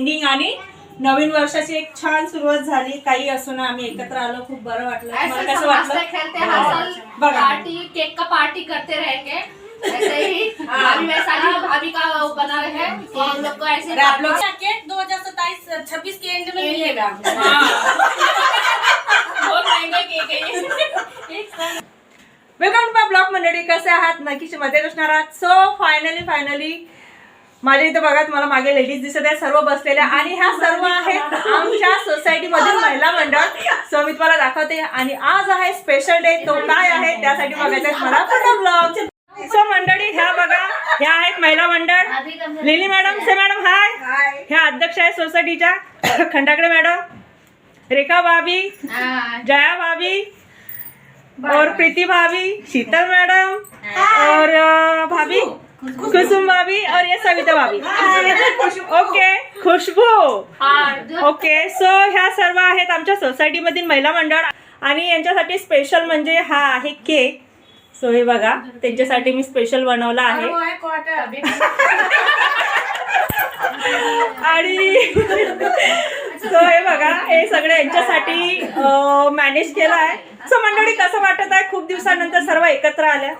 Ending आणि नवीन वर्षाची एक छान सुरुवात झाली. काही असो ना, आम्ही एकत्र आलो, खूप बरं वाटलं. मला कसं वाटलं पार्टी केक का पार्टी करते रहेंगे ऐसे ही. अभी वैशाली भाभी का बना रहे हैं तो हम लोग को ऐसे आप लोग केक 2027-26 के एंड में मिलेगा. बहुत महंगा केक है. वेलकम टू माय ब्लॉग मंडळी. कसे आहात? नक्कीच मजेत असणार आहात. सो फायनली माझ्या इथे बघा, तुम्हाला मागे लेडीज दिसत आहे सर्व बसलेल्या, आणि ह्या सर्व आहेत आमच्या सोसायटी मधील महिला मंडळ. सो मी तुम्हाला दाखवते, आणि आज आहे स्पेशल डे. तो काय आहे त्यासाठी बघायचं आहे मला पूर्ण ब्लॉग. सो मंडळी ह्या बघा, ह्या आहेत महिला मंडळ. लिली मॅडम, से मॅडम हाय. ह्या अध्यक्ष आहे सोसायटीच्या खंडाकडे मॅडम, रेखा भाभी, जया भाभी और प्रीति भाभी, शीतल मैडम और भाभी कुसुम भाभी, और ये सविता भाभी. ओके, खुशबू. ओके, सो ह्या सर्व आहेत आमच्या सोसायटी मधील महिला मंडळ, आणि यांच्यासाठी स्पेशल म्हणजे हा आहे केक. सो हे बघा, त्यांच्यासाठी मी स्पेशल बनवला आहे. आणि सो हे बघा, हे सगळे यांच्यासाठी मॅनेज केलं आहे. सो मंडळी, कसं वाटत आहे खूप दिवसानंतर सर्व एकत्र आल्या?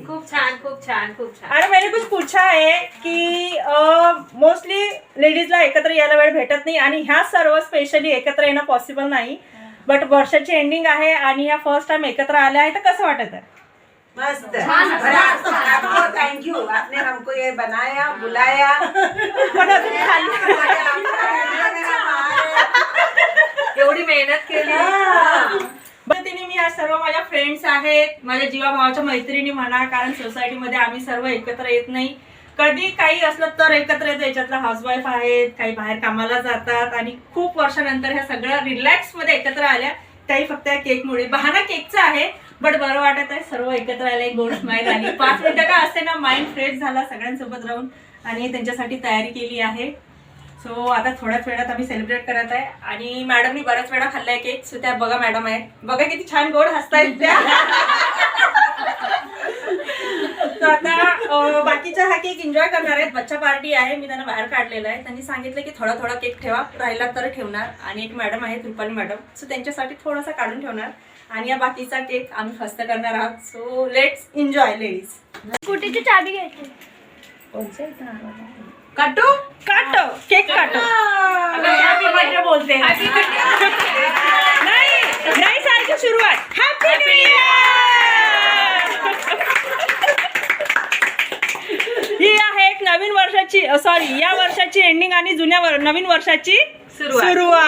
खूप छान. आणि मैंने कुछ पूछा है की मोस्टली लेडीजला एकत्र यायला वेळ भेटत नाही, आणि ह्या सर्व स्पेशली एकत्र येणं पॉसिबल नाही. बट वर्षाची एंडिंग आहे आणि ह्या फर्स्ट टाइम एकत्र आल्या आहे, तर कसं वाटत आहे? मस्त. आपको थैंक यू, आपने हमको ये बनाया, बुलाया. पण अजून एवढी मेहनत केली. तिने मी आज सर्व माझ्या फ्रेंड्स आहेत, माझ्या जीवाभावाच्या मैत्रिणी म्हणा, कारण सोसायटीमध्ये आम्ही सर्व एकत्र येत नाही. कधी काही असलं तर एकत्र येतो. याच्यातला हाऊसवाईफ आहेत, काही बाहेर कामाला जातात, आणि खूप वर्षानंतर ह्या सगळ्या रिलॅक्स मध्ये एकत्र आल्या. त्याही फक्त या केकमुळे. बहाणा केकचा आहे, बट बरं वाटत आहे सर्व एकत्र आले. गोड स्माईल आली. 5 मिनिटं का असते ना, माइंड फ्रेश झाला सगळ्यांसोबत राहून, आणि त्यांच्यासाठी तयारी केली आहे. सो आता थोड्याच वेळात आम्ही सेलिब्रेट करत आहे, आणि मॅडमनी बऱ्याच वेळा खाल्लाय केक. सो त्या बघा मॅडम आहे, बघा किती छान गोड हसतायत त्या. तर आता बाकीच्या हा केक एन्जॉय करणार आहेत. बच्चा पार्टी आहे, मी त्यांना बाहेर काढलेला आहे. त्यांनी सांगितलं की थोडा थोडा केक ठेवा, राहिला तर ठेवणार. आणि एक मॅडम आहेत, रुपाली मॅडम, सो त्यांच्यासाठी थोडासा काढून ठेवणार, आणि या बाकीचा केक आम्ही फस्त करणार आहोत. So let's enjoy ladies. स्कूटीची चाबी घ्यायची. काटो केक काटो. बोलते नाही सालची सुरुवात. Happy new year. ही आहे एक नवीन वर्षाची, सॉरी या वर्षाची एंडिंग आणि नवीन वर्षाची सुरुवात.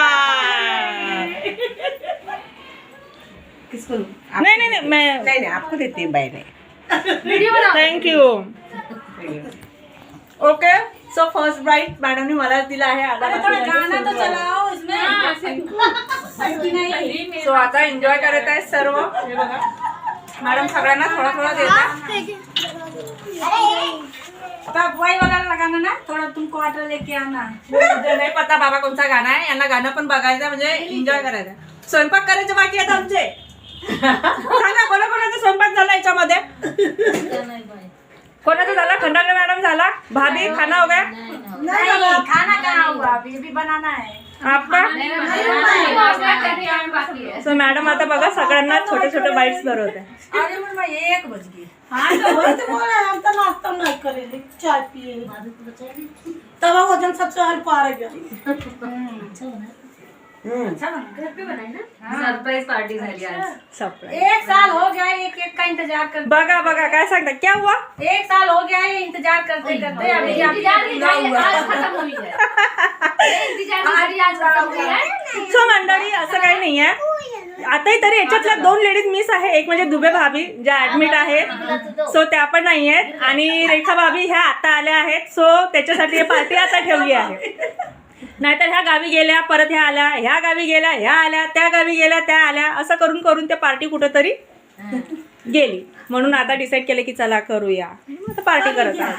नाही नहीं आपको देती बाय ने. Thank you. Okay, so first bright मॅडमने मलाच दिला आहे. सो आता एन्जॉय करत आहेत सर्व. हे बघा, मॅडम सगळ्यांना थोडा देतात. वही वाला लगाना ना, थोड़ा तुमको ऑर्डर लेके आना. मुझे नाही पता बाबा कोणता गाणं आहे. यांना गाणं पण बघायचं, म्हणजे एन्जॉय करायचं. स्वयंपाक करायचं बाकी आहेत आमचे. सांगा कोणाचा स्वयंपाक झाला याच्यामध्ये? कोणाचा झाला? खंडागळे मॅडम झाला. भाभी खाना हो गया? नहीं, खाना कहाँ हुआ, अभी भी बनाना है आपका. सो मॅडम आता बघा सगळ्यांना छोटे बाईट्स भरवत आहे. अरे मम्मा 1 बज गई. हाँ तो वही तो बोला, हम तो नाश्ता नहीं करेंगे, चाय पिए. तब वजन सबसे हल्का आ गया. अच्छा बना, घर पे बनाए ना. सरप्राइज पार्टी झाली आज. सरप्राईज. 1 साल हो गया ये केक का इंतजार करते. बघा काय सांगता, क्या हुआ? 1 साल हो गया ये इंतजार करते करते. अभी आज खत्म हुई है. इंतजार की घड़ी आज खत्म हुई है. सो मंडळी, असं काही नाही आहे. आताही तरी याच्यातल्या 2 लेडीज मिस आहे. एक म्हणजे दुबे भाभी, ज्या ऍडमिट आहेत, सो त्या पण नाही आहेत, आणि रेखा भाभी ह्या आता आल्या आहेत. सो त्याच्यासाठी ही पार्टी आता ठेवली आहे. नाहीतर ह्या गावी गेल्या, परत ह्या आल्या, ह्या गावी गेल्या, ह्या आल्या, त्या गावी गेल्या, त्या आल्या, असं करून त्या पार्टी कुठंतरी गेली. म्हणून आता डिसाईड केलं की चला करूया, आता पार्टी करत आहे.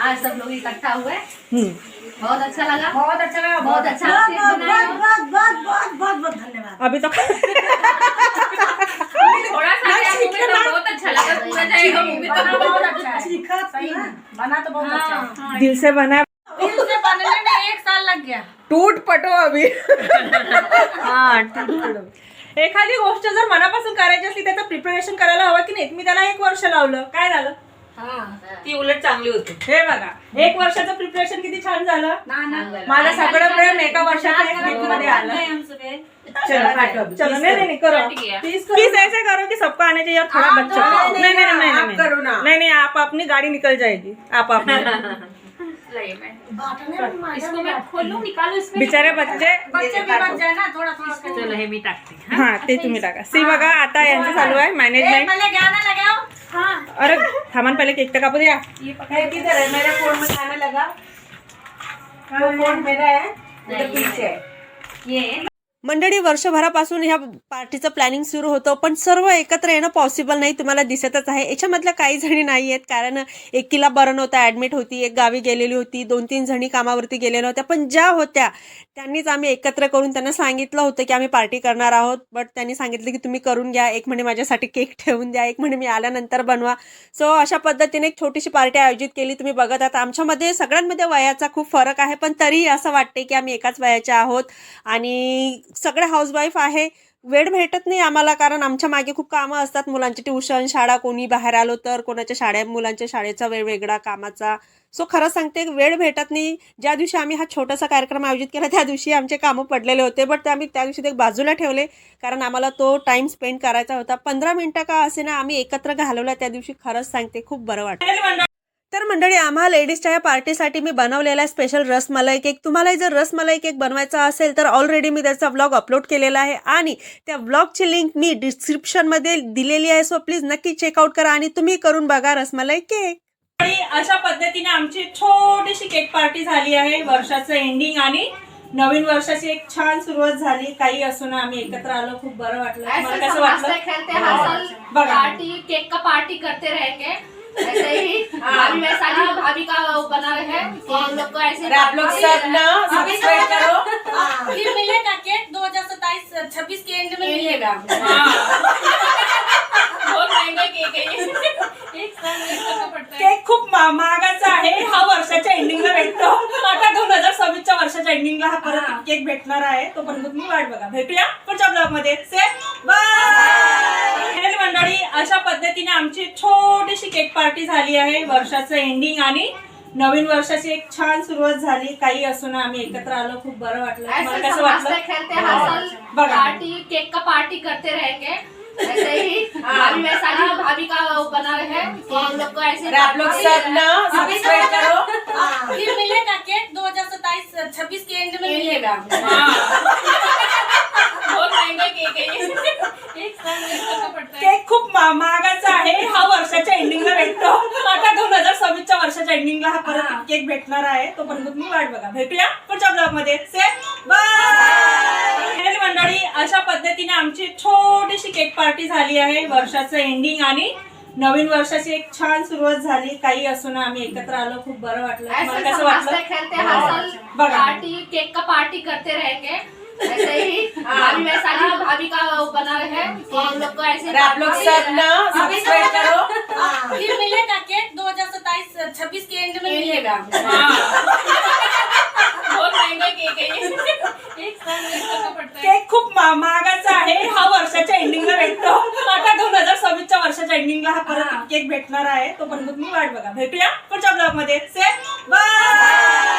आज सब लोग इकट्ठा हुए. बहुत अच्छा लगा. बहुत अच्छा बहुत धन्यवाद. अभी तो थोड़ा सा बहुत अच्छा लगा. पूरा जाएगा मूवी तो बहुत अच्छा है. सही बना तो बहुत अच्छा है. दिल से बना. दिल से बनने नहीं, 1 साल लग गया। टूट पटो अभि हा टूट पटो. एखादी गोष्ट जर मनापासून करायची असली त्याचं प्रिपरेशन करायला हवं की नाही. मी त्याला 1 वर्ष लावलं, काय झालं? ती उलट चांगली होती. हे बघा 1 वर्षाचं प्रिपरेशन किती छान झालं. माझं सगळं प्रेम 1 वर्षाच्या मध्ये आलं. चलो काटो अभी. चलो नहीं करो प्लीज ऐसे करो कि सबको आने चाहिए और थोड़ा बच्चों को आप करो ना. नहीं आप अपनी गाड़ी निकल जाएगी आप अपनी इसको मैं खोलूं, निकालूं इसमें? बिचारे बच्चे बच्चे भी बच जाए ना थोड़ा थोड़ा. चलो हे मी टाकते. हा ते तुम्ही टाका. सी बघा आता यांचं चालू आहे मॅनेजमेंट. पहले गाना लगाओ. हाँ. अरे थांबा पहिले केक तर कापू द्या. ये किधर है? मेरे फोन में गाना लगा. वो फोन मेरा है, उधर पीछे है. ये मंडळी वर्षभरापासून ह्या पार्टीचं प्लॅनिंग सुरू होतं पण सर्व एकत्र येणं पॉसिबल नाही. तुम्हाला दिसतच आहे. याच्यामधल्या काही जणी नाही आहेत कारण एकीला बरं नव्हतं, ॲडमिट होती, एक गावी गेलेली होती, 2-3 जणी कामावरती गेलेल्या होत्या. पण ज्या होत्या त्यांनीच आम्ही एकत्र करून त्यांना सांगितलं होतं की आम्ही पार्टी करणार आहोत. बट त्यांनी सांगितलं की तुम्ही करून घ्या. एक म्हणे माझ्यासाठी केक ठेवून द्या, एक म्हणे मी आल्यानंतर बनवा. सो अशा पद्धतीने एक छोटीशी पार्टी आयोजित केली. तुम्ही बघत आहात आमच्यामध्ये सगळ्यांमध्ये वयाचा खूप फरक आहे पण तरीही असं वाटते की आम्ही एकाच वयाच्या आहोत आणि सगळे हाऊसवाईफ आहे. वेळ भेटत नाही आम्हाला कारण आमच्या मागे खूप कामं असतात. मुलांची ट्युशन, शाळा, कोणी बाहेर आलो तर कोणाच्या मुलांच्या शाळेचा वेळ वेगळा, कामाचा. सो खरं सांगते वेळ भेटत नाही. ज्या दिवशी आम्ही हा छोटासा कार्यक्रम आयोजित केला त्या दिवशी आमचे कामं पडलेले होते बट ते आम्ही त्या दिवशी ते बाजूला ठेवले कारण आम्हाला तो टाईम स्पेंड करायचा होता. 15 मिनिटं का असे ना आम्ही एकत्र घालवला त्या दिवशी. खरंच सांगते खूप बरं वाटतं. तर मंडळी आम्हा लेडीजच्या या पार्टीसाठी मी बनवलेला स्पेशल रसमलाई केक. तुम्हालाही जर रसमलाई केक बनवायचा असेल तर ऑलरेडी मी त्याचा व्लॉग अपलोड केलेला आहे आणि त्या व्लॉगची लिंक मी डिस्क्रिप्शनमध्ये दिलेली आहे. सो प्लीज नक्की चेकआउट करा आणि तुम्ही करून बघा रसमलाई केक. आणि अशा पद्धतीने आमची छोटीशी केक पार्टी झाली आहे. वर्षाचं एंडिंग आणि नवीन वर्षाची एक छान सुरुवात झाली. काही असो ना आम्ही एकत्र आलो, खूप बरं वाटलं. मला ऐसे कसं समझते वाटलं? खेलते हर साल बघा. पार्टी केक का पार्टी करते रहेंगे. ऐसे ही भाभी वैशाली भाभी का वो बना रहे हैं तो हम लोग को ऐसे. अरे आप लोग सब ना सब्सक्राइब करो. फिर मिलेगा केक 2027-26 के एंड में मिलेगा. बहुत महंगा केक है ये. एक साल में पड़ता है. केक खूप महागाचा आहे. हा वर्षाच्या एंडिंगला भेटतो. आता 2026च्या वर्षाच्या एंडिंगला हा परत केक भेटणार आहे. तोपर्यंत तुम्ही वाट बघा. भेटूया पुढच्या ब्लॉग मध्ये. से बाय मंडळी. अशा पद्धतीने आमची छोटीशी केक पार्टी झाली आहे. वर्षाचं एंडिंग आणि नवीन वर्षाची एक छान सुरुवात झाली. काही असो ना आम्ही एकत्र आलो, खूप बरं वाटलं. मला ऐसे कसं समझते वाटलं? खेलते हर साल बघा. पार्टी केक का पार्टी करते रहेंगे. ऐसे ही भाभी वैशाली भाभी का वो बना रहे हैं तो हम लोग को ऐसे. अरे आप लोग सब ना सब्सक्राइब करो. फिर मिलेगा केक 2027-26 के एंड में मिलेगा. बहुत महंगा केक है ये. एक साल में पड़ता है. केक खूप महागाचा आहे. हा वर्षाच्या एंडिंगला भेटतो. आता 2026च्या वर्षाच्या एंडिंगला हा परत केक भेटणार आहे. तोपर्यंत तुम्ही वाट बघा. भेटूया पुढच्या ब्लॉग मध्ये. से बाय मंडळी. अशा पद्धतीने आमची छोटीशी केक पार्टी झाली आहे. वर्षाचं एंडिंग आणि नवीन वर्षाची एक छान सुरुवात झाली. काही असो ना आम्ही एकत्र आलो, खूप बरं वाटलं. मला ऐसे कसं समझते वाटलं? खेलते हर साल बघा. पार्टी केक का पार्टी करते रहेंगे. ऐसे ही भाभी वैशाली भाभी का वो बना रहे हैं तो हम लोग को ऐसे. अरे आप लोग सब ना सब्सक्राइब करो. फिर मिलेगा केक 2027-26 के एंड में मिलेगा. बहुत महंगा केक है ये. एक साल में पड़ता है. केक खूप महागाचा आहे. हा वर्षाच्या एंडिंगला भेटतो. आता 2026च्या वर्षाच्या एंडिंगला हा परत केक भेटणार आहे. तोपर्यंत तुम्ही वाट बघा. भेटूया पुढच्या ब्लॉग मध्ये. से बाय.